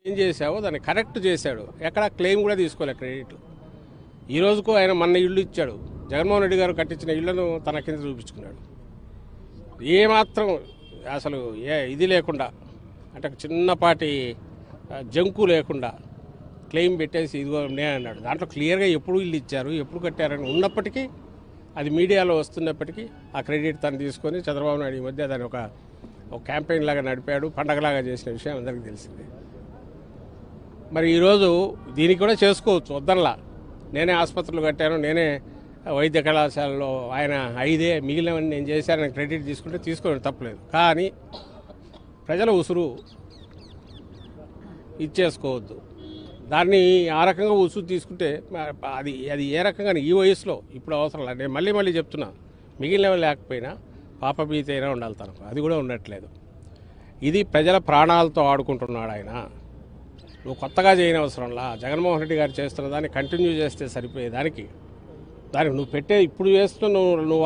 ఏం చేశావో దాన్ని కరెక్ట్ చేశాడు. ఎక్కడ క్లెయిమ్ కూడా తీసుకోలే క్రెడిట్. ఈ రోజుకు ఆయన మన ఇల్లు ఇచ్చాడు. జగన్మోహన్ రెడ్డి గారు కట్టించిన ఇళ్లను తన కింద చూపించుకున్నాడు. ఏమాత్రం అసలు ఇది లేకుండా, అంటే చిన్నపాటి జంకు లేకుండా క్లెయిమ్ పెట్టేసి ఇదిగో నేను అన్నాడు. దాంట్లో క్లియర్గా ఎప్పుడు ఇల్లు ఇచ్చారు, ఎప్పుడు కట్టారని ఉన్నప్పటికీ, అది మీడియాలో వస్తున్నప్పటికీ ఆ క్రెడిట్ తను తీసుకొని చంద్రబాబు నాయుడు ఈ మధ్య దాన్ని ఒక క్యాంపెయిన్ లాగా నడిపాడు, పండగలాగా చేసిన విషయం అందరికీ తెలిసిందే. మరి ఈరోజు దీనికి కూడా చేసుకోవచ్చు, వద్దనలా. నేనే ఆసుపత్రులు కట్టాను, నేనే వైద్య కళాశాలలో ఆయన 5 మిగిలినవన్నీ నేను చేశానని క్రెడిట్ తీసుకుంటే తీసుకోవడం తప్పలేదు. కానీ ప్రజల ఉసురు ఇచ్చేసుకోవద్దు. దాన్ని ఆ రకంగా ఉసురు తీసుకుంటే అది ఏ రకంగా ఈ వయసులో ఇప్పుడు అవసరం లేదు. నేను మళ్ళీ చెప్తున్నా, మిగిలినవి లేకపోయినా పాపభీతి అయినా ఉండాలి తనకు, అది కూడా ఉండట్లేదు. ఇది ప్రజల ప్రాణాలతో ఆడుకుంటున్నాడు ఆయన. నువ్వు కొత్తగా చేయని అవసరంలా, జగన్మోహన్ రెడ్డి గారు చేస్తున్న దాన్ని కంటిన్యూ చేస్తే సరిపోయేదానికి, దానికి నువ్వు పెట్టే ఇప్పుడు చేస్తున్న నువ్వు